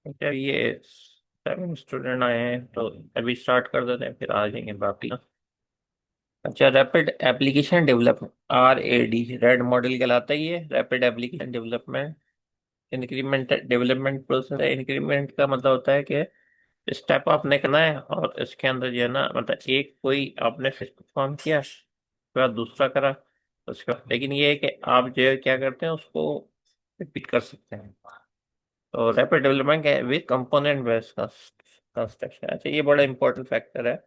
अच्छा, ये 7 स्टूडेंट आए हैं तो अभी स्टार्ट कर देते हैं, फिर आ जाएंगे बाकी। अच्छा, rapid application development, RAD, RAD model कहलाता है ये। Rapid application development increment development process है। इंक्रीमेंट का मतलब होता है कि स्टेप आपने करना है और इसके अंदर जो है ना, मतलब एक कोई आपने परफॉर्म किया, उसके बाद दूसरा करा, उसके बाद, लेकिन ये है कि आप जो है क्या करते हैं उसको रिपीट कर सकते हैं। तो रैपिड डेवलपमेंट है विद कंपोनेंट बेस्ड कंस्ट्रक्शन। अच्छा, ये बड़ा इंपॉर्टेंट फैक्टर है।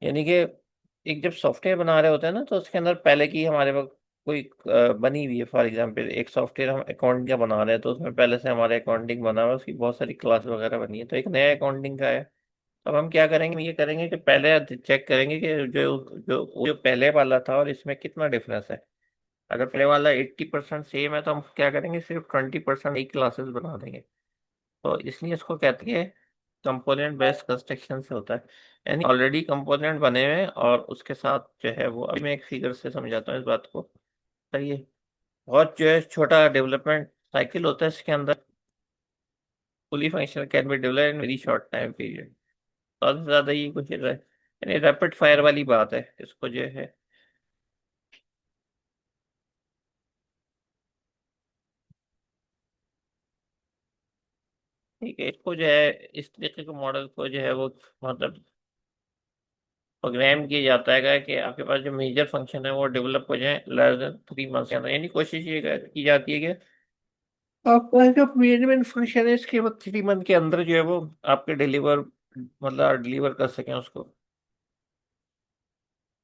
यानी कि एक जब सॉफ्टवेयर बना रहे होते हैं ना, तो उसके अंदर पहले की हमारे पास कोई बनी हुई है। फॉर एग्जांपल, एक सॉफ्टवेयर हम अकाउंटिंग का बना रहे हैं, तो उसमें पहले से हमारे अकाउंटिंग बना हुआ है, उसकी बहुत सारी क्लास वगैरह बनी है। तो एक नया अकाउंटिंग का है। अब हम क्या करेंगे, ये करेंगे कि पहले चेक करेंगे कि जो जो जो पहले वाला था और इसमें कितना डिफरेंस है। अगर पहले वाला 80% सेम है, तो हम क्या करेंगे, सिर्फ 20% एक क्लासेस बना देंगे। तो इसलिए इसको कहते हैं कंपोनेंट बेस्ड कंस्ट्रक्शन से होता है। यानी ऑलरेडी कंपोनेंट बने हुए हैं और उसके साथ जो है वो, अभी मैं एक फिगर से समझाता हूँ इस बात को। सही है। बहुत जो है छोटा डेवलपमेंट साइकिल होता है इसके अंदर। Fully functional can be develop in very short time period. ज्यादा से ज्यादा ये कुछ यानी रैपिड फायर वाली बात है इसको जो है। ठीक है, इसको जो है इस तरीके के मॉडल को जो है वो, मतलब प्रोग्राम किया जाता है कि आपके पास जो मेजर फंक्शन है वो डेवलप हो जाए लेस देन 3 मंथ्स के अंदर। यानी कोशिश ये की जाती है कि आपका जो मेन फंक्शन है इसके बाद 3 मंथ के अंदर जो है वो आपके डिलीवर, मतलब डिलीवर कर सकें उसको।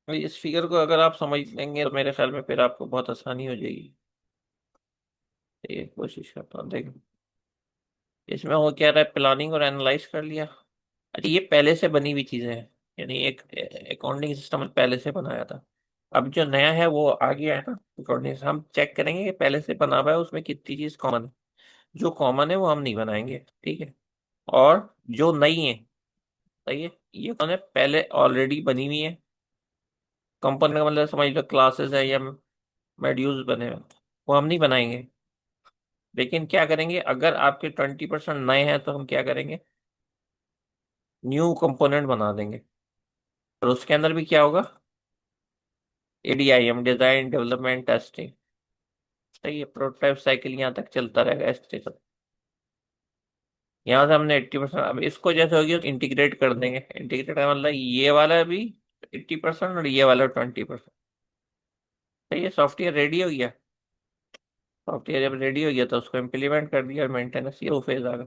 तो इस फिगर को अगर आप समझ लेंगे तो मेरे ख्याल में फिर आपको बहुत आसानी हो जाएगी। ये कोशिश करता हूँ देख। इसमें वो क्या रहा है, प्लानिंग और एनालाइज कर लिया। अच्छा, ये पहले से बनी हुई चीजें हैं। यानी एक अकाउंटिंग सिस्टम पहले से बनाया था। अब जो नया है वो आ गया है ना अकाउंटिंग, हम चेक करेंगे कि पहले से बना हुआ है उसमें कितनी चीज कॉमन है। जो कॉमन है वो हम नहीं बनाएंगे, ठीक है। और जो नई है, सही है, ये कौन है, पहले ऑलरेडी बनी हुई है। कंपनी का मतलब समझ लो क्लासेस है या मॉड्यूल्स बने हुए हैं, वो हम नहीं बनाएंगे। लेकिन क्या करेंगे, अगर आपके 20% नए हैं तो हम क्या करेंगे, न्यू कंपोनेंट बना देंगे। और उसके अंदर भी क्या होगा, ADIM, डिजाइन डेवलपमेंट टेस्टिंग। सही है, प्रोटोटाइप साइकिल यहाँ तक चलता रहेगा इस तरीके से। यहाँ से हमने 80%, अब इसको जैसे होगी इंटीग्रेट कर देंगे। इंटीग्रेट का मतलब ये वाला भी 80% और ये वाला 20%। सही है, सॉफ्टवेयर रेडी हो गया। सॉफ्टवेयर जब रेडी हो गया तो उसको इम्प्लीमेंट कर दिया और मेंटेनेंस, ये वो फेज आ गया।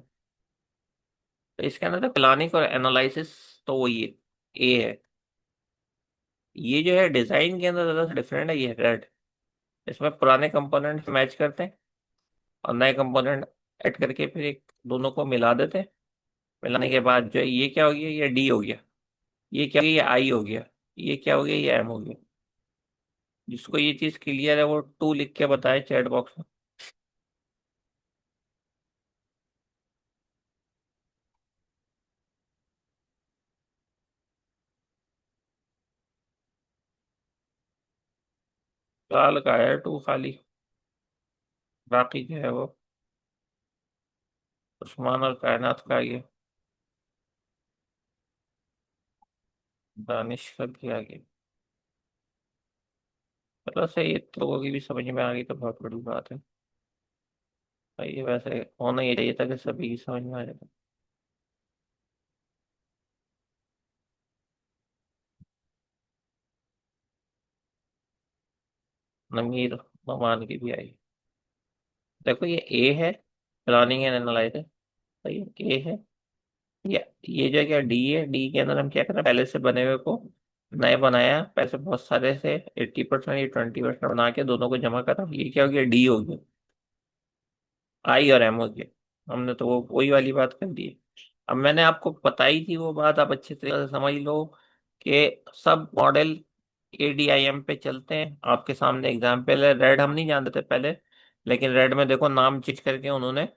तो इसके अंदर तो प्लानिंग और एनालिसिस तो वही है, ए है। ये जो है डिजाइन के अंदर ज्यादा डिफरेंट है, ये रेड। इसमें पुराने कंपोनेंट मैच करते हैं और नए कंपोनेंट ऐड करके फिर एक दोनों को मिला देते हैं। मिलाने के बाद जो है ये क्या हो गया, ये डी हो गया। ये क्या हो गया, ये आई हो गया। ये क्या हो गया, ये एम हो गया। जिसको ये चीज क्लियर है वो 2 लिख के बताए चैट बॉक्स में। साल का है 2 खाली, बाकी जो है वो उस्मान और कायनात का ये दानिश का भी आ गया। मतलब सही है, लोगों की भी समझ में आ गई तो बहुत बड़ी बात है। ये वैसे होना ही चाहिए था कि सभी की समझ में आ जाए। नमीर ममान की भी आई। देखो, ये ए है, प्लानिंग एंड एनालाइसिस। सही है, ए है। ये जो है क्या, डी है। डी के अंदर हम क्या करें, पहले से बने हुए को नए बनाया, पैसे बहुत सारे से 80% या 20% बना के दोनों को जमा करा, ये क्या हो गया, डी हो गया। आई और एम हो गया। हमने तो वो वही वाली बात कर दी है। अब मैंने आपको बताई थी वो बात, आप अच्छे तरीके से समझ लो कि सब मॉडल ADIM पे चलते हैं। आपके सामने एग्जाम्पल है, रेड हम नहीं जानते थे पहले, लेकिन रेड में देखो नाम चेंज करके उन्होंने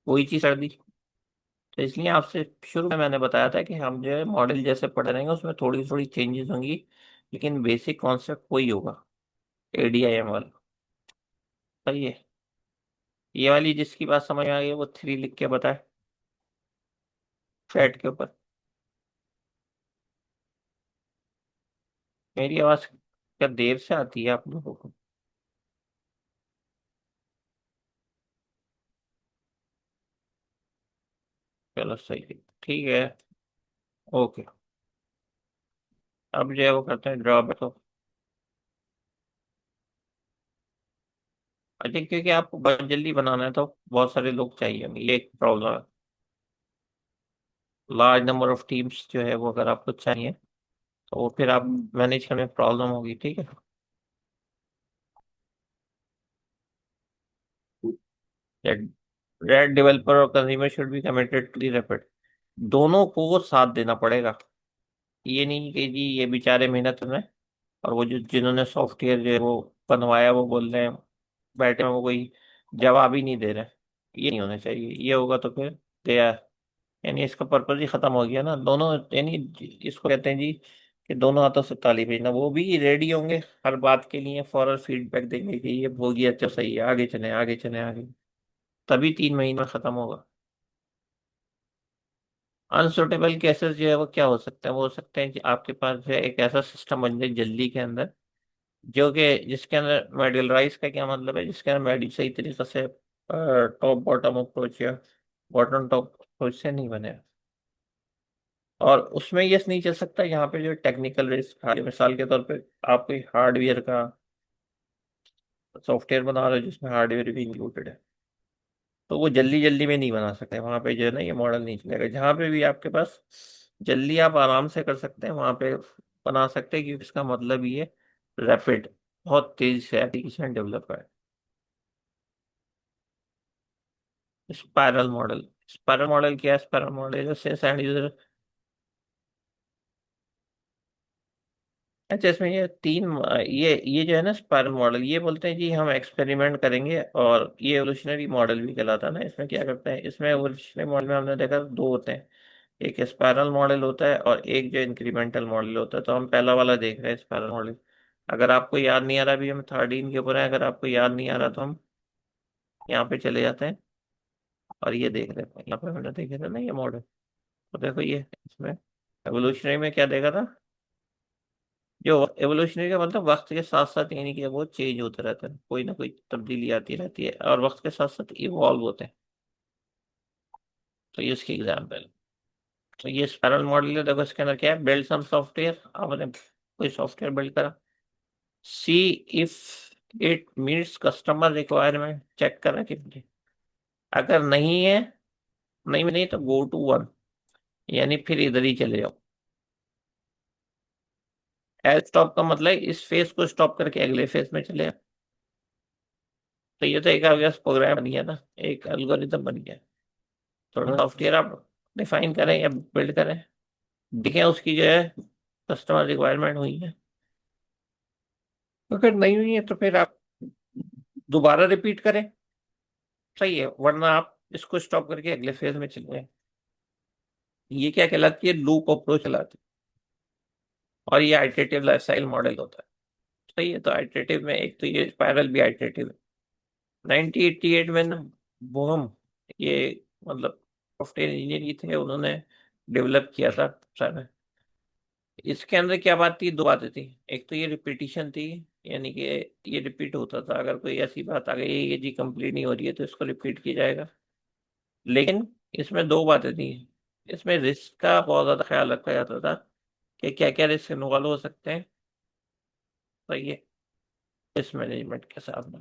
वही चीज कर दी। तो इसलिए आपसे शुरू में मैंने बताया था कि हम जो है मॉडल जैसे पढ़ रहेंगे उसमें थोड़ी थोड़ी चेंजेस होंगी, लेकिन बेसिक कॉन्सेप्ट वही होगा, ADIM वाला। सही है। ये वाली जिसकी बात समझ में आ गई वो 3 लिख के बताए चैट के ऊपर। मेरी आवाज क्या देर से आती है आप लोगों को? चलो सही है, ठीक है। ओके। अब जो है वो करते हैं ड्रॉ तो। अच्छा, क्योंकि आपको बहुत जल्दी बनाना है तो बहुत सारे लोग चाहिए होंगे, ये एक प्रॉब्लम है। लार्ज नंबर ऑफ टीम्स जो है वो अगर आपको चाहिए तो वो फिर आप मैनेज करने में प्रॉब्लम होगी, ठीक है। रेड डेवलपर और consumer should be committed to the rapid. दोनों को साथ देना पड़ेगा। ये नहीं कि जी ये बेचारे मेहनत में, और वो जो जिन्होंने सॉफ्टवेयर जो है वो बनवाया वो बोल रहे हैं बैठे हैं, वो कोई जवाब ही नहीं दे रहे। ये नहीं होना चाहिए, ये होगा तो फिर दया, यानी इसका पर्पज ही खत्म हो गया ना। दोनों यानी इसको कहते हैं जी कि दोनों हाथों से ताली बजाना। वो भी रेडी होंगे हर बात के लिए, फॉरन फीडबैक देंगे कि ये हो गया, अच्छा सही है, आगे चले आगे चले आगे। तभी 3 महीने में खत्म होगा। अनसुटेबल केसेस जो है वो क्या हो सकते हैं? वो हो सकते हैं कि आपके पास जो है एक ऐसा सिस्टम बन जाए जल्दी के अंदर, जो कि जिसके अंदर मॉड्यूलराइज का क्या मतलब है, जिसके अंदर मॉड्यूल सही तरीके से टॉप बॉटम अप्रोच या बॉटम टॉप अप्रोच से नहीं बने। और उसमें ये नहीं चल सकता यहाँ पे जो टेक्निकल रिस्क है, मिसाल के तौर पे आप कोई हार्डवेयर का सॉफ्टवेयर बना रहे हो जिसमें हार्डवेयर भी इंक्लूडेड है, तो वो जल्दी जल्दी में नहीं बना सकते। वहां पे जो है ना ये मॉडल नहीं चलेगा। जहाँ पे भी आपके पास जल्दी आप आराम से कर सकते हैं वहां पे बना सकते हैं, क्योंकि इसका मतलब ये रैपिड, बहुत तेज से एप्लीकेशन डेवलप है। Spiral model. स्पाइरल मॉडल क्या है? स्पाइरल मॉडल जैसे एंड यूजर। अच्छा, इसमें ये तीन, ये जो है ना स्पाइरल मॉडल, ये बोलते हैं जी हम एक्सपेरिमेंट करेंगे। और ये एवोल्यूशनरी मॉडल भी कहलाता है ना। इसमें क्या करते हैं, इसमें एवोल्यूशनरी मॉडल में हमने देखा दो होते हैं, एक स्पाइरल मॉडल होता है और एक जो इंक्रीमेंटल मॉडल होता है। तो हम पहला वाला देख रहे हैं, स्पाइरल मॉडल। अगर आपको याद नहीं आ रहा, अभी हम 13 के ऊपर है, अगर आपको याद नहीं आ रहा तो हम यहाँ पे चले जाते हैं और ये देख रहे हैं। यहाँ पे मैंने देखे थे ना ये मॉडल। तो देखो ये इसमें एवोल्यूशनरी में क्या देखा था, जो एवोल्यूशनरी का मतलब वक्त के साथ साथ, यानी कि वो चेंज होता रहता है, कोई ना कोई तब्दीली आती रहती है और वक्त के साथ साथ इवॉल्व होते हैं। तो ये इसकी एग्जाम्पल। तो ये स्पाइरल मॉडल है। देखो इसके अंदर क्या है, बिल्ड सम सॉफ्टवेयर। आपने कोई सॉफ्टवेयर बिल्ड करा, see if it meets customer requirement, check करा कि अगर नहीं है, नहीं तो गो टू वन, यानी फिर इधर ही चले जाओ। एज स्टॉप का मतलब इस फेज को स्टॉप करके अगले फेज में चले जाओ। तो ये तो एक प्रोग्राम बन गया ना, एक एल्गोरिथम बन गया। थोड़ा सॉफ्टवेयर आप डिफाइन करें या बिल्ड करें, देखें उसकी जो है कस्टमर रिक्वायरमेंट हुई है, अगर नहीं हुई है तो फिर आप दोबारा रिपीट करें, सही है, वरना आप इसको स्टॉप करके अगले फेज में चले जाएं। ये क्या कहलाती है, लूप अप्रोच कहलाती है। और ये आइटरेटिव लाइफ साइकिल मॉडल होता है। सही है, तो आइटरेटिव में एक तो ये स्पाइरल भी आइटरेटिव है। 1988 में ना बोहम, ये मतलब सॉफ्टवेयर इंजीनियर ही थे, उन्होंने डेवलप किया था सारा। इसके अंदर क्या बात थी, दो बातें थी। एक तो ये रिपीटिशन थी, यानी कि ये रिपीट होता था। अगर कोई ऐसी बात आ गई ये जी कंप्लीट नहीं हो रही है तो इसको रिपीट किया जाएगा। लेकिन इसमें दो बातें थी। इसमें रिस्क का बहुत ज्यादा ख्याल रखा जाता था कि क्या क्या रिस्क इन्वॉल्व हो सकते हैं। तो ये रिस्क मैनेजमेंट के साथ में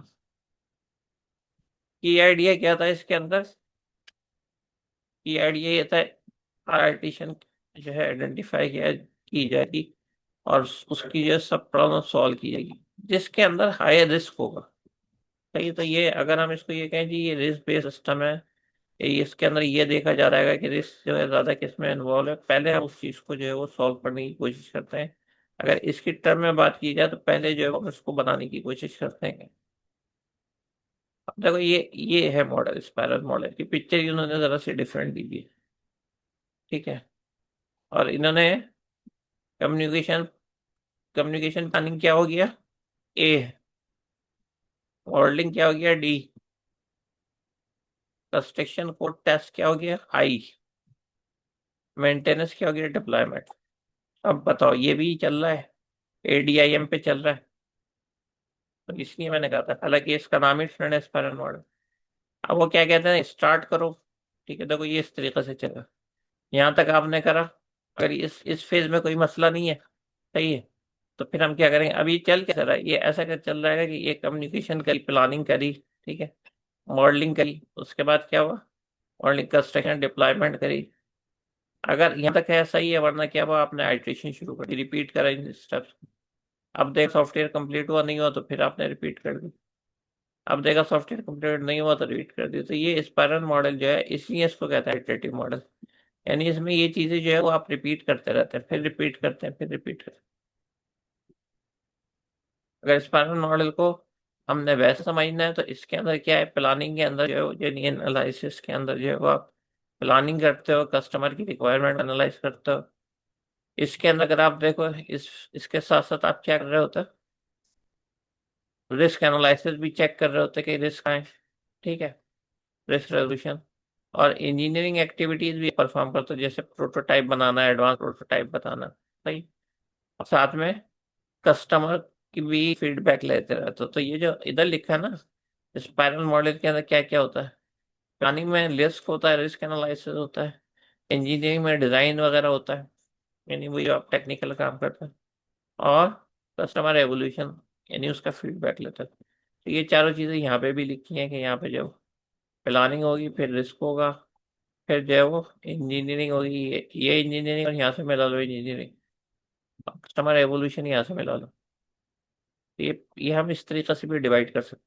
की आइडिया क्या था इसके अंदर, की आइडिया ये था आर्टिशन जो है आइडेंटिफाई किया की जाएगी और उसकी जो सब प्रॉब्लम सॉल्व की जाएगी जिसके अंदर हाई रिस्क होगा। सही, तो ये अगर हम इसको ये कहें जी ये रिस्क बेस्ड सिस्टम है, इसके अंदर ये देखा जा रहा है कि रिस्क जो है ज्यादा किस में इन्वॉल्व है, पहले हम उस चीज को जो है वो सॉल्व करने की कोशिश करते हैं। अगर इसकी टर्म में बात की जाए तो पहले जो है हम इसको बनाने की कोशिश करते हैं। अब देखो ये है मॉडल, स्पाइरल मॉडल की पिक्चर इन्होंने जरा सी डिफरेंट दी है, ठीक है। और इन्होंने कम्युनिकेशन कम्युनिकेशन प्लानिंग क्या हो गया, ए, मॉडलिंग क्या हो गया, डी, कंस्ट्रक्शन कोड टेस्ट क्या हो गया, आई। मेंटेनेंस क्या हो गया, डिप्लॉयमेंट। अब बताओ, ये भी चल रहा है, एडीआईएम पे चल रहा है। तो इसलिए मैंने कहा था, हालांकि इसका नाम ही फ्रेंड एस्पायरल मॉडल। अब वो क्या कहते हैं, स्टार्ट करो। ठीक है, देखो ये इस तरीके से चलेगा। यहाँ तक आपने करा। अगर इस फेज में कोई मसला नहीं है, सही है, तो फिर हम क्या करेंगे, अभी चल क्या रहा है, ये ऐसा कर चल रहा है कि ये कम्युनिकेशन करी, प्लानिंग करी, ठीक है, मॉडलिंग करी, उसके बाद क्या हुआ, मॉडलिंग कंस्ट्रक्शन डिप्लॉयमेंट करी। अगर यहाँ तक है सही है, वरना क्या हुआ, आपने आइट्रेशन शुरू कर दी, रिपीट करा इन स्टेप्स। अब देख सॉफ्टवेयर कंप्लीट हुआ नहीं हुआ, तो फिर आपने रिपीट कर दी। अब देखा सॉफ्टवेयर कंप्लीट नहीं हुआ, तो रिपीट कर दी। तो ये स्पाइरल मॉडल जो है, इसलिए इसको कहते हैं इटरेटिव मॉडल। यानी इसमें ये चीजें जो है वो आप रिपीट करते रहते हैं, फिर रिपीट करते हैं, फिर रिपीट करते हैं। अगर स्पाइरल मॉडल को हमने वैसे समझना है, तो इसके अंदर क्या है, प्लानिंग के अंदर जो है, जेनी एनालिसिस के अंदर जो है वो आप प्लानिंग करते हो, कस्टमर की रिक्वायरमेंट एनालाइज करते हो। इसके अंदर अगर आप देखो, इसके साथ साथ आप क्या कर रहे होते हो, रिस्क एनालिसिस भी चेक कर रहे होते हैं कि रिस्क है, ठीक है, रिस्क रेजोल्यूशन। और इंजीनियरिंग एक्टिविटीज भी परफॉर्म करते हो, जैसे प्रोटोटाइप बनाना, एडवांस प्रोटोटाइप बताना, सही। और साथ में कस्टमर की भी फीडबैक लेते रहते हो। तो ये जो इधर लिखा है ना, स्पाइरल मॉडल के अंदर क्या क्या होता है, प्लानिंग में रिस्क होता है, रिस्क एनालिसिस होता है, इंजीनियरिंग में डिजाइन वगैरह होता है, यानी वही आप टेक्निकल काम करते हैं, और कस्टमर एवोल्यूशन, यानी उसका फीडबैक लेते हैं। तो ये चारों चीजें यहाँ पे भी लिखी हैं कि यहाँ पे जो प्लानिंग होगी, फिर रिस्क होगा, फिर जो है वो इंजीनियरिंग होगी, ये इंजीनियरिंग, और यहाँ से मिला लो इंजीनियरिंग, कस्टमर एवोल्यूशन यहाँ से मिला लो। तो ये हम इस तरीके से भी डिवाइड कर सकते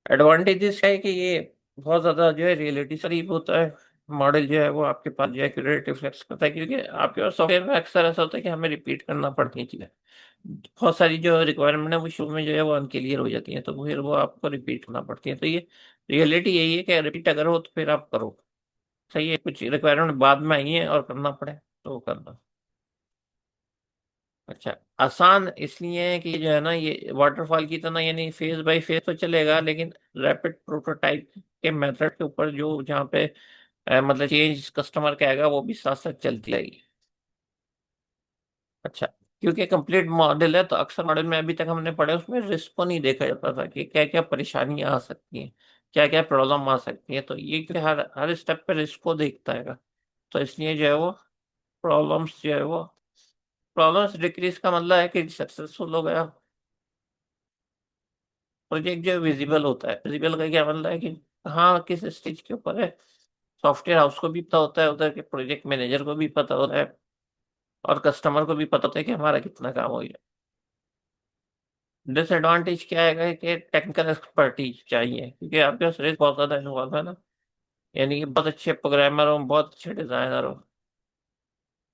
हैं। एडवांटेजेस है कि ये बहुत ज्यादा जो है रियलिटी करीब होता है। मॉडल जो है वो आपके पास जो है एक्यूरेट रिफ्लेक्स करता है, क्योंकि आपके पास सॉफ्टवेयर में अक्सर ऐसा होता है कि हमें रिपीट करना पड़ती है चीजें। बहुत सारी जो रिक्वायरमेंट है वो शुरू में जो है वो अनक्लियर हो जाती है, तो फिर वो आपको रिपीट करना पड़ती है। तो ये रियलिटी यही है कि रिपीट अगर हो तो फिर आप करो, सही है। कुछ रिक्वायरमेंट बाद में आई है और करना पड़े तो वो करना। अच्छा, आसान इसलिए है कि जो है ना, ये वाटरफॉल की तरह, यानी फेज बाय फेज तो चलेगा, लेकिन रैपिड प्रोटोटाइप के मेथड के ऊपर जो जहाँ पे मतलब चेंज कस्टमर का आएगा, वो भी साथ साथ चलती रहेगी। अच्छा, क्योंकि कंप्लीट मॉडल है, तो अक्सर मॉडल में अभी तक हमने पढ़े, उसमें रिस्क को नहीं देखा जाता था कि क्या क्या परेशानियां आ सकती हैं, क्या क्या प्रॉब्लम आ सकती है। तो ये कि हर हर स्टेप पे रिस्क को देखता है। तो इसलिए जो है वो प्रॉब्लम्स जो है वो प्रॉब्लम्स डिक्रीज का मतलब है कि सक्सेसफुल हो गया प्रोजेक्ट, जो विजिबल होता है। विजिबल का क्या मतलब है कि हाँ, किस स्टेज के ऊपर है, सॉफ्टवेयर हाउस को भी पता होता है, उधर के प्रोजेक्ट मैनेजर को भी पता होता है, और कस्टमर को भी पता होता है कि हमारा कितना काम हो गया। डिसएडवांटेज क्या है कि टेक्निकल एक्सपर्टीज चाहिए, क्योंकि आपके पास रिस्क बहुत ज्यादा इन्वॉल्व है ना। यानी कि बहुत अच्छे प्रोग्रामर हो, बहुत अच्छे डिजाइनर हो,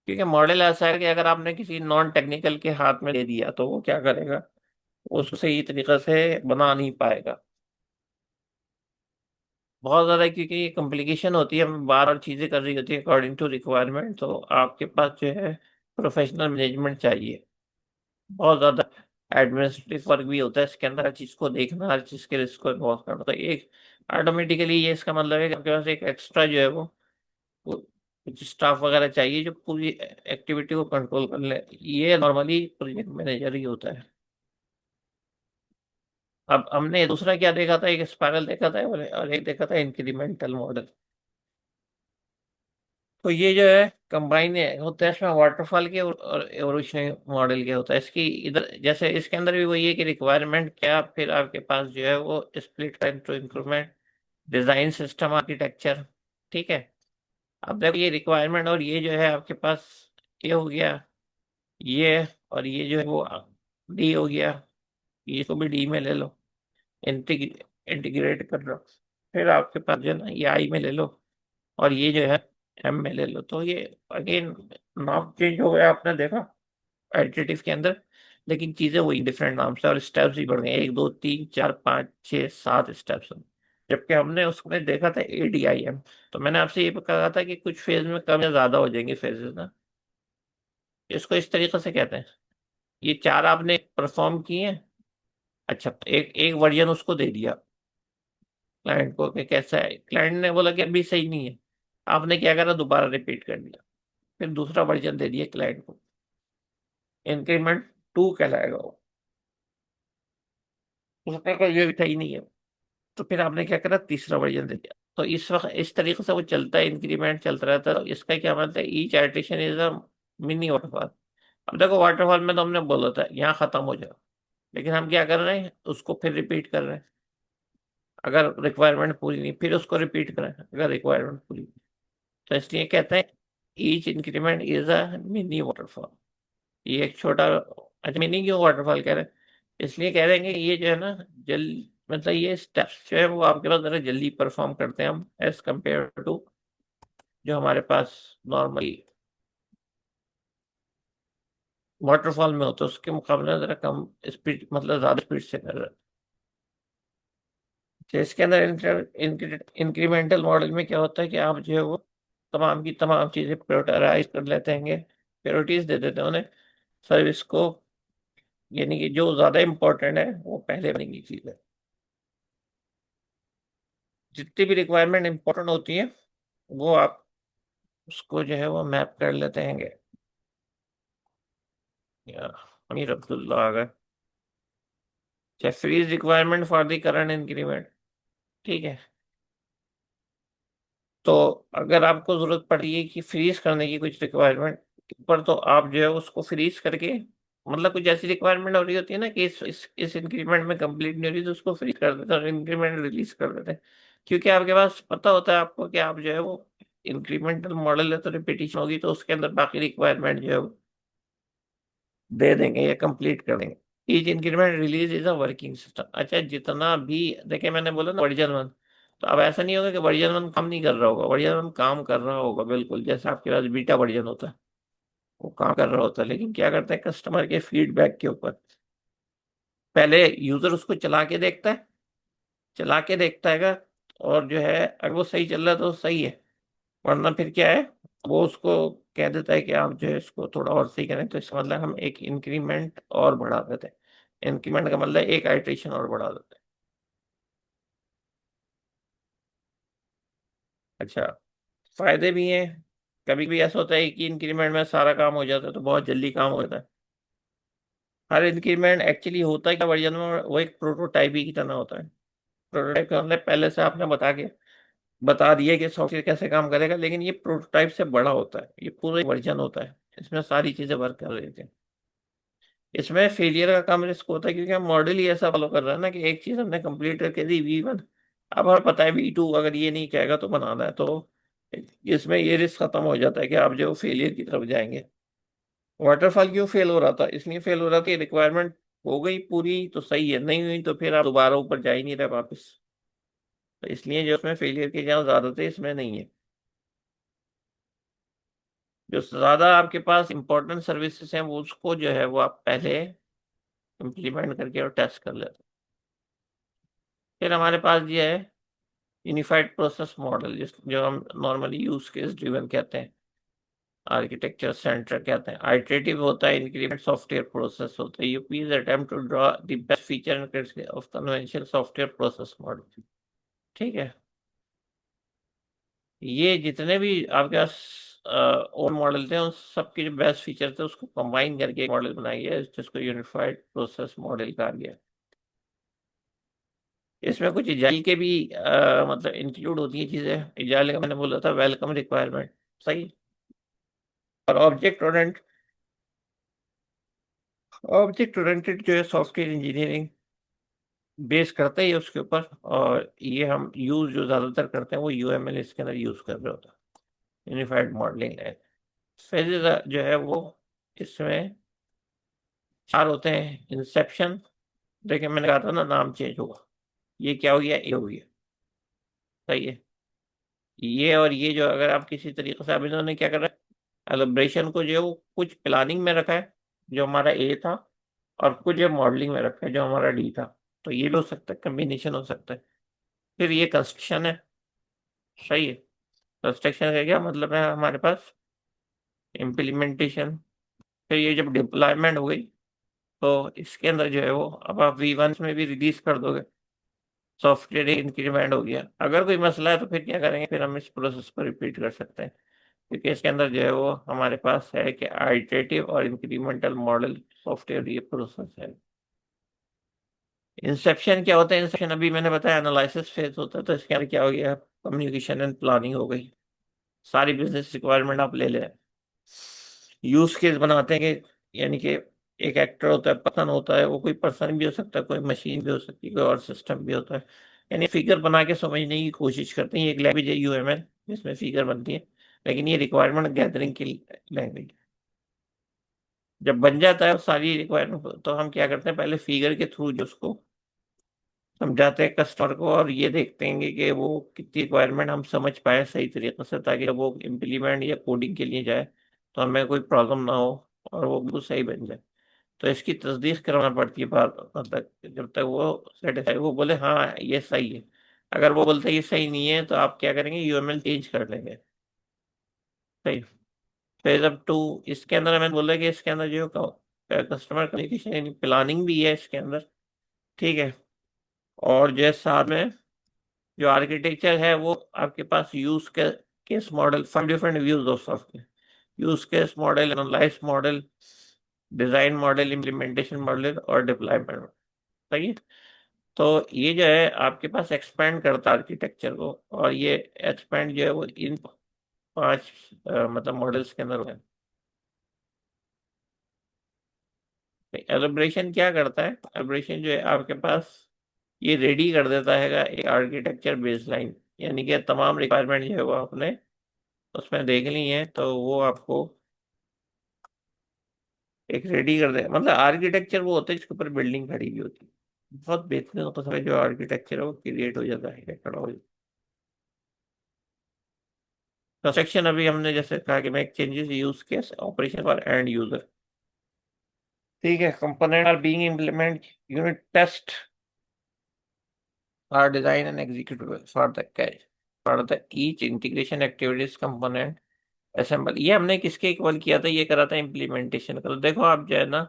क्योंकि मॉडल ऐसा है कि अगर आपने किसी नॉन टेक्निकल के हाथ में दे दिया, तो वो क्या करेगा, वो उसको सही तरीके से बना नहीं पाएगा। बहुत ज्यादा, क्योंकि ये कॉम्प्लिकेशन होती है, हमें बार बार चीजें कर रही होती है अकॉर्डिंग टू रिक्वायरमेंट। तो आपके पास जो है प्रोफेशनल मैनेजमेंट चाहिए, बहुत ज्यादा एडमिनिस्ट्रेटिव वर्क भी होता है इसके अंदर, हर चीज को देखना, हर चीज के रिस्क को इन्वॉल्व करना। तो एक ऑटोमेटिकली ये इसका मतलब है कि आपके पास एक एक्स्ट्रा जो है वो कुछ स्टाफ वगैरह चाहिए, जो पूरी एक्टिविटी को कंट्रोल कर ले। ये नॉर्मली प्रोजेक्ट मैनेजर ही होता है। अब हमने दूसरा क्या देखा था, एक स्पाइरल देखा था, और एक देखा था इंक्रीमेंटल मॉडल। तो ये जो है कंबाइन होता है, इसमें वाटरफॉल के और एवोल्यूशनरी मॉडल के होता है। इसकी इधर जैसे इसके अंदर भी वही है कि रिक्वायरमेंट क्या, फिर आपके पास जो है वो split time to increment, design system architecture, ठीक है। अब देखो, ये रिक्वायरमेंट, और ये जो है आपके पास, ये हो गया, ये, और ये जो है वो डी हो गया, ये को भी डी में ले लो, इंटीग्रेट कर लो। फिर आपके पास जो है ना, ये आई में ले लो, और ये जो है एम में ले लो। तो ये अगेन नाम चेंज हो गया, आपने देखा एडिटिव के अंदर, लेकिन चीजें वही डिफरेंट नाम से, और स्टेप्स भी बढ़ गए, 1 2 3 4 5 6 7 स्टेप्स। जबकि हमने उसमें देखा था एडीआईएम। तो मैंने आपसे ये कहा था कि कुछ फेज में कम या ज्यादा हो जाएंगे फेजेस ना, इसको इस तरीके से कहते हैं। ये चार आपने परफॉर्म किए हैं, अच्छा, एक एक वर्जन उसको दे दिया, क्लाइंट को कि कैसा है। क्लाइंट ने बोला कि अभी सही नहीं है। आपने क्या करा, दोबारा रिपीट कर दिया, फिर दूसरा वर्जन दे दिया क्लाइंट को, इंक्रीमेंट 2 कहलाएगा वो। उसने कहा ये सही नहीं है, तो फिर आपने क्या करा, तीसरा वर्जन दे दिया। तो इस वक्त इस तरीके से वो चलता है, इंक्रीमेंट चलता रहता है। तो इसका क्या मतलब है, each iteration is a mini waterfall. अब देखो वाटरफॉल में तो हमने बोला था यहाँ खत्म हो जाए, लेकिन हम क्या कर रहे हैं, उसको फिर रिपीट कर रहे हैं। अगर रिक्वायरमेंट पूरी नहीं, फिर उसको रिपीट करें अगर रिक्वायरमेंट पूरी। तो इसलिए कहते हैं each increment is a mini waterfall. ये एक छोटा, अच्छा मिनी क्यों वाटरफॉल कह रहे हैं, इसलिए कह रहे हैं कि ये जो है ना, जल मतलब ये स्टेप्स जो है वो आपके पास ज़रा जल्दी परफॉर्म करते हैं हम, एज कम्पेयर टू जो हमारे पास नॉर्मली वाटरफॉल में होता है, उसके मुकाबले ज़रा कम स्पीड, मतलब ज़्यादा स्पीड से कर रहे हैं। तो इसके अंदर इंक्रीमेंटल मॉडल में क्या होता है कि आप जो है वो तमाम की तमाम चीज़ें प्रायोरिटाइज कर लेते हैं, प्रायोरिटीज दे देते हैं उन्हें, सर्विस को। यानी कि जो ज़्यादा इंपॉर्टेंट है वो पहले बनेगी चीज़ है। जितनी भी रिक्वायरमेंट इंपॉर्टेंट होती है वो आप उसको जो है वो मैप कर लेते हैं। या अमीर अब्दुल्ला आ गए। Freeze requirement for the current increment, ठीक है। तो अगर आपको जरूरत पड़ी है कि फ्रीज करने की कुछ रिक्वायरमेंट पर, तो आप जो है उसको फ्रीज करके, मतलब कुछ ऐसी रिक्वायरमेंट हो रही होती है ना कि इस इंक्रीमेंट में कंप्लीट नहीं हो रही, तो उसको फ्रीज कर देते हैं और इंक्रीमेंट रिलीज कर देते हैं। क्योंकि आपके पास पता होता है आपको कि आप जो है वो इंक्रीमेंटल मॉडल है तो रिपीटिशन होगी, तो उसके अंदर बाकी रिक्वायरमेंट जो है वो दे देंगे या कंप्लीट कर देंगे। Each increment release is a working system. अच्छा, जितना भी देखिए, मैंने बोला ना वर्जन 1, तो अब ऐसा नहीं होगा कि वर्जन 1 काम नहीं कर रहा होगा, वर्जन 1 काम कर रहा होगा बिल्कुल, जैसे आपके पास बीटा वर्जन होता है वो काम कर रहा होता है। लेकिन क्या करता है, कस्टमर के फीडबैक के ऊपर पहले यूजर उसको चला के देखता है, और जो है अगर वो सही चल रहा है तो सही है, वरना फिर क्या है, वो उसको कह देता है कि आप जो है इसको थोड़ा और सही करें। तो इसका मतलब हम एक इंक्रीमेंट और बढ़ा देते हैं। इंक्रीमेंट का मतलब एक आइट्रेशन और बढ़ा देते हैं। अच्छा, फायदे भी हैं। कभी कभी ऐसा होता है कि इंक्रीमेंट में सारा काम हो जाता है, तो बहुत जल्दी काम हो जाता है। हर इंक्रीमेंट एक्चुअली होता है क्या वर्जन में, वो एक प्रोटोटाइप ही की तरह होता है। प्रोटोटाइप का मतलब पहले से आपने बता दिया कि सॉफ्टवेयर कैसे काम करेगा, लेकिन ये प्रोटोटाइप से बड़ा होता है, ये पूरा वर्जन होता है, इसमें सारी चीजें वर्क कर रही थी। इसमें फेलियर का कम रिस्क होता है, क्योंकि हम मॉडल ही ऐसा फॉलो कर रहे हैं ना कि एक चीज हमने कंप्लीट करके दी V1, अब हमें पता है V2 अगर ये नहीं कहेगा तो बनाना है। तो इसमें ये रिस्क खत्म हो जाता है कि आप जो फेलियर की तरफ जाएंगे। वाटरफॉल क्यों फेल हो रहा था, इसलिए फेल हो रहा था कि रिक्वायरमेंट हो गई पूरी तो सही है, नहीं हुई तो फिर आप दोबारा ऊपर जा ही नहीं रहे वापस। तो इसलिए जो उसमें फेलियर के चांस ज्यादा थे, इसमें नहीं है। जो ज्यादा आपके पास इंपॉर्टेंट सर्विसेज हैं वो, उसको जो है वो आप पहले इम्प्लीमेंट करके और टेस्ट कर लेते हैं। फिर हमारे पास ये है यूनिफाइड प्रोसेस मॉडल, जिस जो हम नॉर्मली यूज केस ड्रिवन कहते हैं, आर्किटेक्चर सेंटर कहते हैं। आइटरेटिव होता है, इंक्रीमेंट सॉफ्टवेयर प्रोसेस होता है। UP is attempt to draw the best feature and of conventional software process model, ठीक है। ये जितने भी आपके पास और मॉडल थे, उन सबके जो बेस्ट फीचर थे उसको कंबाइन करके एक मॉडल बनाया गया है, जिसको यूनिफाइड प्रोसेस मॉडल कहा गया है। इसमें कुछ एजाइल के भी मतलब इंक्लूड होती है चीजें। एजाइल का मैंने बोला था वेलकम रिक्वायरमेंट, सही। और ऑब्जेक्ट ओरिएंटेड जो है सॉफ्टवेयर इंजीनियरिंग बेस करता ही है उसके ऊपर। और ये हम यूज जो ज्यादातर करते हैं वो UML इसके अंदर यूज कर रहे होता है, यूनिफाइड मॉडलिंग लैंग्वेज। फेजेस जो है वो इसमें 4 होते हैं। इंसेप्शन, देखिए मैंने कहा था ना नाम चेंज होगा, ये क्या हो गया, ए हो गया, सही है। ये और ये जो अगर आप किसी तरीके से, अब इन्होंने क्या करा, एलिब्रेशन को जो है वो कुछ प्लानिंग में रखा है जो हमारा ए था, और कुछ जो मॉडलिंग में रखा है जो हमारा डी था। तो ये भी हो सकता है, कम्बिनेशन हो सकता है। फिर ये कंस्ट्रक्शन है, सही है। कंस्ट्रक्शन का क्या मतलब है हमारे पास, इम्प्लीमेंटेशन। फिर ये जब डिप्लॉयमेंट हो गई, तो इसके अंदर जो है वो अब आप V1 में भी रिलीज कर दोगे, सॉफ्टवेयर इंक्रीमेंट हो गया। अगर कोई मसला है तो फिर क्या करेंगे, फिर हम इस प्रोसेस को रिपीट कर सकते हैं, क्योंकि इसके अंदर जो है वो हमारे पास है कि आइटरेटिव और इंक्रीमेंटल मॉडल सॉफ्टवेयर ये प्रोसेस है। इंसेप्शन क्या होता है? इंसेप्शन अभी मैंने बताया एनालिसिस फेज होता है, तो इसके अंदर क्या हो गया, कम्युनिकेशन एंड प्लानिंग हो गई। सारी बिजनेस रिक्वायरमेंट आप ले लें, यूज केस बनाते हैं कि यानी कि एक एक्टर होता है, पर्सन होता है, वो कोई पर्सन भी हो सकता है, कोई मशीन भी हो सकती है, कोई और सिस्टम भी होता है। यानी फिगर बना के समझने की कोशिश करते हैं। ये एक लैंग्वेज है यूएमएल, जिसमें फिगर बनती है, लेकिन ये रिक्वायरमेंट गैदरिंग की लैंग्वेज। जब बन जाता है सारी रिक्वायरमेंट, तो हम क्या करते हैं, पहले फिगर के थ्रू जो उसको समझाते हैं कस्टमर को, और ये देखते हैं कि वो कितनी रिक्वायरमेंट हम समझ पाए सही तरीके से, ताकि जब वो इम्प्लीमेंट या कोडिंग के लिए जाए तो हमें कोई प्रॉब्लम ना हो और वो बिल्कुल सही बन जाए। तो इसकी तस्दीक करवाना पड़ती है बार तक, जब तक वो सेटिस्फाई, वो बोले हाँ ये सही है। अगर वो बोलते हैं ये सही नहीं है, तो आप क्या करेंगे, यूएमएल चेंज कर लेंगे। सही। फिर अब टू, इसके अंदर मैंने बोला कि इसके अंदर जो कस्टमर कम्युनिकेशन यानी प्लानिंग भी है इसके अंदर। ठीक है। और जो है साथ में जो आर्किटेक्चर है वो आपके पास यूज के case model, 5 different views of software, use case model, analyse model, design model, implementation model और डिप्लॉयमेंट। सही है। तो ये जो है आपके पास एक्सपेंड करता है आर्किटेक्चर को, और ये एक्सपेंड जो है वो इन 5 मतलब मॉडल्स के अंदर है। एलिब्रेशन क्या करता है? एलिब्रेशन जो है आपके पास ये रेडी कर देता है एक आर्किटेक्चर बेसलाइन, यानी कि तमाम रिक्वायरमेंट जो है वो आपने उसमें देख ली है, तो वो आपको एक रेडी कर दे। मतलब आर्किटेक्चर वो होता है जिसके ऊपर बिल्डिंग खड़ी हुई होती है। बहुत बेहतरीन किस्म का जो आर्किटेक्चर है वो क्रिएट हो जाता है, खड़ा हो जाता है। कंस्ट्रक्शन अभी हमने जैसे कहा कि make changes use case operation for end user. ठीक है। Component are being implement, unit test are design and executive for the catch, for the each integration activities component assemble. ये हमने किसके इक्वल किया था? ये करा था इम्प्लीमेंटेशन का। तो देखो आप जो है ना,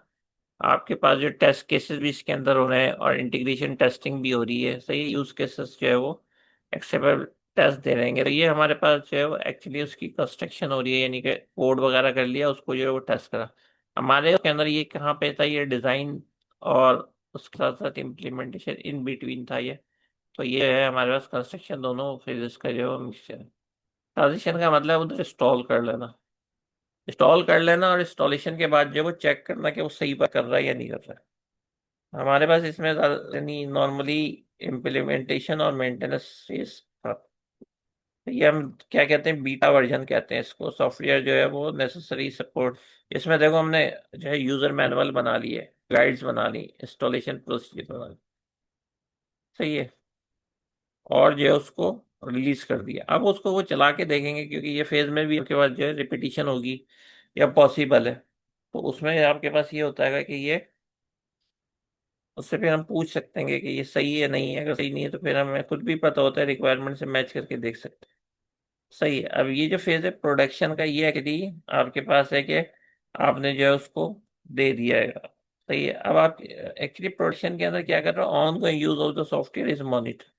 आपके पास जो टेस्ट केसेस भी इसके अंदर हो रहे हैं और इंटीग्रेशन टेस्टिंग भी हो रही है। सही। यूज केसेस जो है वो एक्सेप्टेबल टेस्ट दे रहेंगे, तो ये हमारे पास जो है वो एक्चुअली उसकी कंस्ट्रक्शन हो रही है, यानी कि कोड वगैरह कर लिया, उसको जो है वो टेस्ट करा। हमारे उसके अंदर ये कहाँ पे था, ये डिजाइन और उसके साथ साथ इम्प्लीमेंटेशन इन बिटवीन था ये। तो ये है हमारे पास कंस्ट्रक्शन, दोनों फिजिक्स का जो है वो मिक्सचर है। ट्रांजिशन का मतलब उधर इंस्टॉल कर लेना, इंस्टॉल कर लेना, और इंस्टॉलेशन के बाद जो वो चेक करना कि वो सही बात कर रहा है या नहीं कर रहा है। हमारे पास इसमें यानी नॉर्मली इम्प्लीमेंटेशन और मेंटेनेंस फेस था। तो ये हम क्या कहते हैं, बीटा वर्जन कहते हैं इसको। सॉफ्टवेयर जो है वो नेसेसरी सपोर्ट, इसमें देखो हमने जो है यूजर मैनुअल बना लिए, गाइड्स बना ली, इंस्टॉलेशन प्रोसीजर बना ली। सही है। और जो है उसको रिलीज कर दिया। अब उसको वो चला के देखेंगे, क्योंकि ये फेज में भी आपके पास जो है रिपीटिशन होगी या पॉसिबल है, तो उसमें आपके पास ये होता है कि ये उससे फिर हम पूछ सकते हैं कि ये सही है नहीं है। अगर सही नहीं है तो फिर हमें खुद भी पता होता है, रिक्वायरमेंट से मैच करके देख सकते हैं। सही है। अब ये जो फेज है प्रोडक्शन का, ये एक्चुअली आपके पास है कि आपने जो है उसको दे दिया है। सही है। अब आप एक्चुअली प्रोडक्शन के अंदर क्या कर रहे हो, on going use of the software is monitor.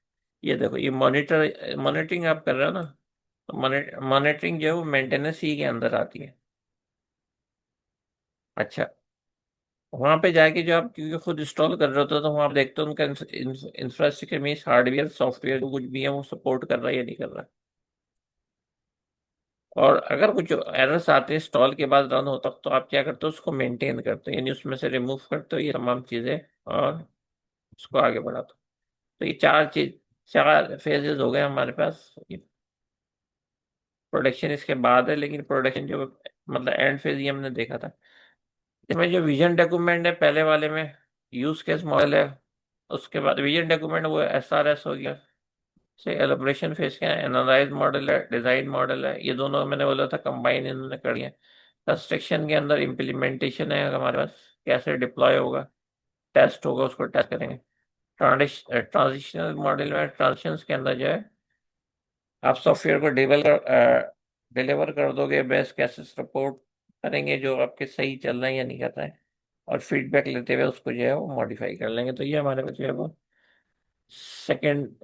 ये देखो, ये मॉनिटरिंग आप कर रहे हो ना, तो मॉनिटरिंग जो है वो मेंटेनेंस ही के अंदर आती है। अच्छा। वहां पे जाके जो आप क्योंकि खुद इंस्टॉल कर रहे होते हो, तो वहां आप देखते हो उनका इंफ्रास्ट्रक्चर मीन हार्डवेयर सॉफ्टवेयर जो कुछ भी है वो सपोर्ट कर रहा है या नहीं कर रहा है। और अगर कुछ एरर्स आते हैं इंस्टॉल के बाद रन होता, तो आप क्या करते हो, उसको मेंटेन करते हो, यानी उसमें से रिमूव करते हो ये तमाम चीजें, और उसको आगे बढ़ाते हो। तो ये 4 चीज, 4 फेजेस हो गए हमारे पास। प्रोडक्शन इसके बाद है, लेकिन प्रोडक्शन जो मतलब एंड फेज ये हमने देखा था। इसमें जो विजन डॉक्यूमेंट है पहले वाले में, यूज केस मॉडल है, उसके बाद विजन डॉक्यूमेंट वो एसआरएस हो गया। से एलिब्रेशन फेज का एनालाइज मॉडल है, डिजाइन मॉडल है, ये दोनों मैंने बोला था कंबाइन इन्होंने कर दिया। कंस्ट्रक्शन के अंदर इम्प्लीमेंटेशन है हमारे पास, कैसे डिप्लॉय होगा, टेस्ट होगा, उसको टेस्ट करेंगे। ट्रांजिशनल मॉडल में ट्रांजिशंस के अंदर जो है आप सॉफ्टवेयर को डिलीवर कर दोगे, बेस्ट कैसे सपोर्ट करेंगे जो आपके सही चल रहा है या नहीं कर रहा है, और फीडबैक लेते हुए उसको जो है वो मॉडिफाई कर लेंगे। तो ये हमारे पास जो है वो सेकंड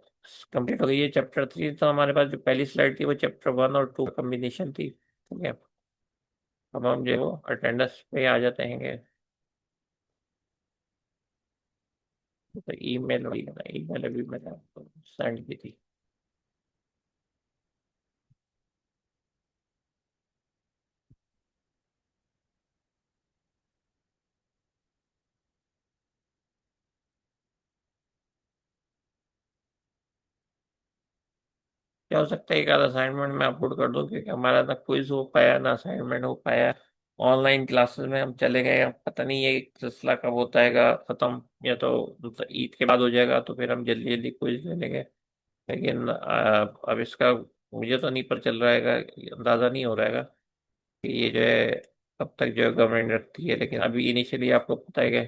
कंप्लीट हो गई है। चैप्टर 3 तो हमारे पास जो पहली स्लाइड थी वो चैप्टर 1 और 2 का कॉम्बिनेशन थी, ठीक है। अब हम जो है वो अटेंडेंस पे आ जाते हैं। तो ईमेल वही है ना, ईमेल अभी मैंने आपको सेंड की थी। क्या हो सकता है, एक आध असाइनमेंट मैं अपलोड कर दूं, क्योंकि हमारा ना क्विज हो पाया ना असाइनमेंट हो पाया। ऑनलाइन क्लासेस में हम चले गए, अब पता नहीं ये सिलसिला कब होता है खत्म, या तो मतलब ईद के बाद हो जाएगा, तो फिर हम जल्दी जल्दी क्विज ले लेंगे। लेकिन अब इसका मुझे तो नहीं पता चल रहा है, अंदाजा नहीं हो रहा है कि ये जो है कब तक जो है गवर्नमेंट रखती है। लेकिन अभी इनिशियली आपको पता है कि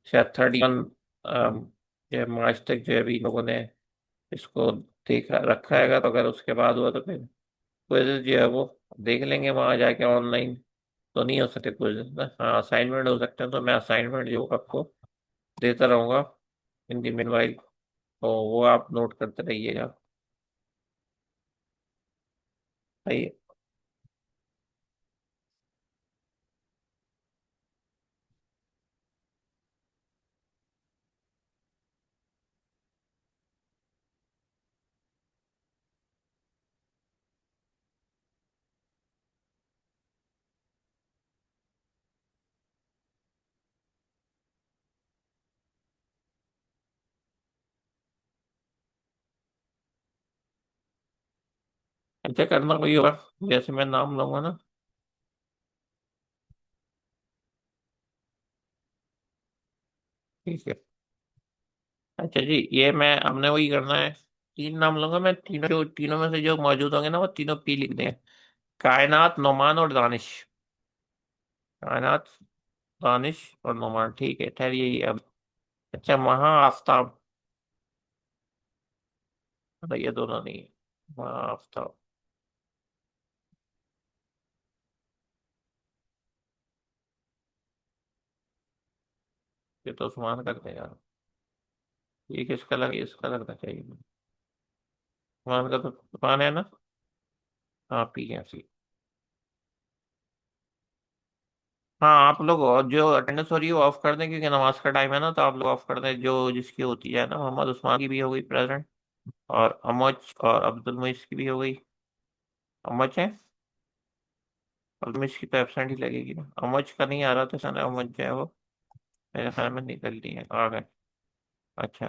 शायद 31 जो है मार्च तक जो है अभी लोगों ने इसको देख रखा है। तो अगर उसके बाद हुआ तो फिर क्विज जो है वो देख लेंगे वहां जाके ऑनलाइन। तो नहीं हो सकते क्विज ना, हाँ असाइनमेंट हो सकते हैं, तो मैं असाइनमेंट जो आपको देता रहूंगा इन दी मीनवाइल, तो वो आप नोट करते रहिएगा। सही है। अच्छा करना वही होगा, जैसे मैं नाम लूंगा ना। ठीक है। अच्छा जी, ये मैं हमने वही करना है। 3 नाम लूंगा मैं, तीनों जो तीनों में से जो मौजूद होंगे ना वो तीनों पी लिख दें। कायनात, नोमान और दानिश। कायनात, दानिश और नोमान, ठीक है, ठहरिए ये अब। अच्छा, महा आफ्ताब। मतलब ये दोनों नहीं है, महा आफ्ताब। ये तो उस्मान कर दे यार। ये किसका लग, इसका लगना चाहिए। उस्मान का तो उस्मान है ना। हाँ पी है सी। हाँ आप लोग और जो अटेंडेंस हो रही है वो ऑफ कर दें, क्योंकि नमाज का टाइम है ना, तो आप लोग ऑफ कर दें जो जिसकी होती है ना। मोहम्मद उस्मान की भी हो गई प्रेजेंट, और अमोच और अब्दुल मुइस की भी हो गई। अमोच है, अब्दुल मुइस की तो एबसेंट ही लगेगी ना। अमोच का नहीं आ रहा था सर, अमोच जो है वो मेरे ख्याल में निकल ली है, आ गए। अच्छा,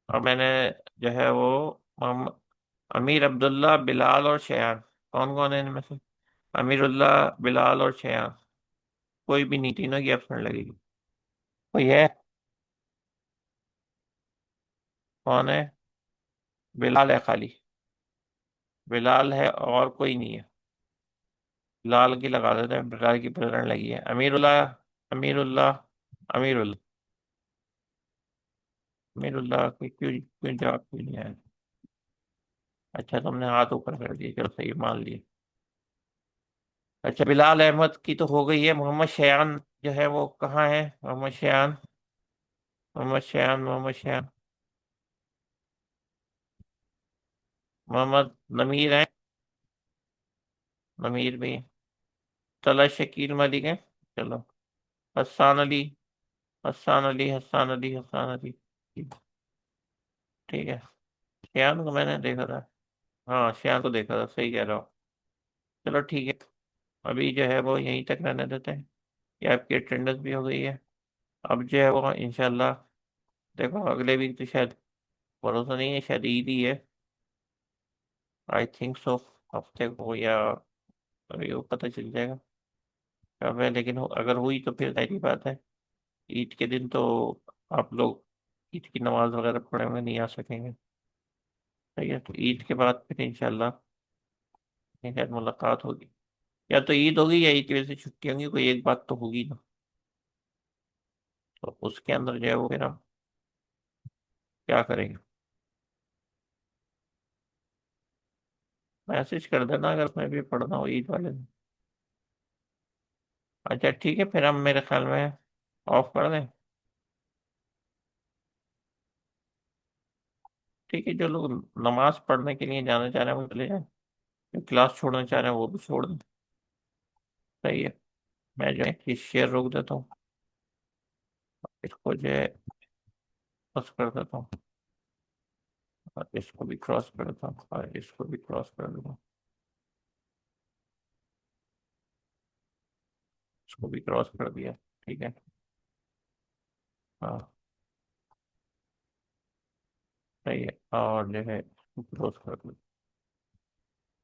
और मैंने जो है वो मोहम्मद, अमीर अब्दुल्ला, बिलाल और शयान, कौन कौन है इनमें से? अमीरुल्लाह, बिलाल और शयान, कोई भी नहीं, तीनों की एबसेंट लगेगी। कोई है? कौन है? बिलाल है खाली, बिलाल है और कोई नहीं है। बिलाल की लगा देते हैं, बिलाल की प्रेजेंट लगी है। अमीरुल्लाह, अमीरुल्लाह, अमीरुल्लाह, अमीरुल्लाह की क्यों क्यों जवाब क्यों नहीं आया? अच्छा, तुमने हाथ ऊपर कर दिया, चलो सही मान लिए। अच्छा, बिलाल अहमद की तो हो गई है। मोहम्मद शयान जो है वो कहाँ है? मोहम्मद शयान, मोहम्मद शयान, मोहम्मद शयान, मोहम्मद नमीर है, नमीर भी है। चलो शकील मलिक है। चलो, हसान अली, हसान अली, हसान अली, हसान अली, ठीक है। शयान को मैंने देखा था, हाँ शयान को देखा था, सही कह रहा हूँ। चलो ठीक है, अभी जो है वो यहीं तक रहने देते हैं। ये आपकी अटेंडेंस भी हो गई है। अब जो है वो इंशाल्लाह, देखो अगले वीक तो शायद, भरोसा नहीं है, शायद ईद ही है, आई थिंक सो। हफ्ते को या अभी वो पता चल जाएगा कब है। लेकिन अगर हुई तो फिर सारी बात है, ईद के दिन तो आप लोग ईद की नमाज वगैरह पढ़ने में नहीं आ सकेंगे। सही है, तो ईद के बाद फिर इंशाल्लाह शायद मुलाकात होगी। या तो ईद होगी या ईद की वजह से छुट्टी होंगी, कोई एक बात तो होगी ना। तो उसके अंदर जो है वो फिर हम क्या करेंगे? मैसेज कर देना अगर मैं भी पढ़ना हो ईद वाले दिन। अच्छा ठीक है, फिर हम मेरे ख्याल में ऑफ कर दें। ठीक है, जो लोग नमाज पढ़ने के लिए जाना चाह रहे हैं वो चले जाएं, जो क्लास छोड़ना चाह रहे हैं वो भी छोड़ दें। सही है। मैं जो है ये शेयर रोक देता हूँ, इसको जो है बस कर देता हूँ, और इसको भी क्रॉस कर देता हूँ, और इसको भी क्रॉस कर देता हूँ, इसको भी क्रॉस कर दिया। ठीक है। हाँ सही है, और जो है क्रॉस कर दिया।